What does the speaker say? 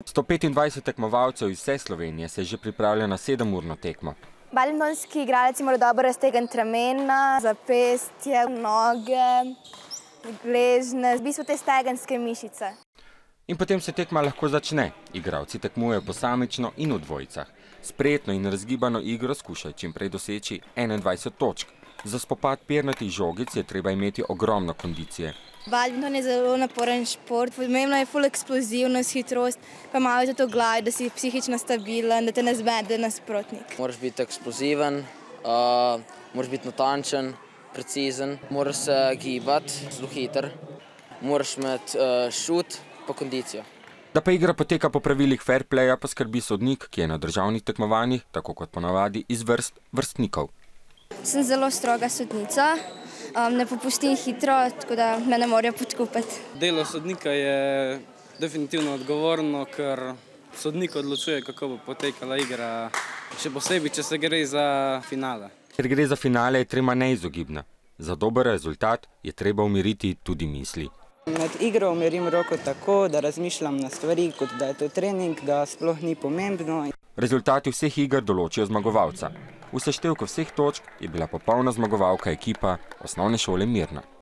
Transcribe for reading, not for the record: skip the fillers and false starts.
125 tekmovalcev iz vse Slovenije se že pripravlja na 7-urno tekmo. Badmintonski igralci morajo dobro raztegniti ramena, zapestje, noge, gležnje, v bistvu te stegenske mišice. In potem se tekma lahko začne. Igralci tekmujejo posamično in v dvojicah. Spretno in razgibano igro skušajo čim prej doseči 21 točk. Za spopad pernatih žogic je treba imeti ogromno kondicije. Badminton je zelo naporen šport, pomembno je ful eksplozivnost, hitrost, pa malo je tudi v glavi, da si psihično stabilen, da te ne zmede nasprotnik. Moraš biti eksploziven, moraš biti natančen, precizen, moraš se gibati, zelo hiter, moraš imeti šut pa kondicijo. Da pa igra poteka po pravilih fair playa, poskrbi sodnik, ki je na državnih tekmovanjih, tako kot ponavadi, iz vrst vrstnikov. Sem zelo stroga sodnica, ne popustim hitro, tako da me ne morejo podkupiti. Delo sodnika je definitivno odgovorno, ker sodnik odločuje, kako bo potekala igra, še posebej, če se gre za finale. Ker gre za finale, je treba neizogibna. Za dober rezultat je treba umiriti tudi misli. Med igro umirim roko tako, da razmišljam na stvari, kot da je to trening, da sploh ni pomembno. Rezultati vseh iger določijo zmagovalca. V seštevku vseh točk je bila popolna zmagovalka ekipa Osnovne šole Mirna.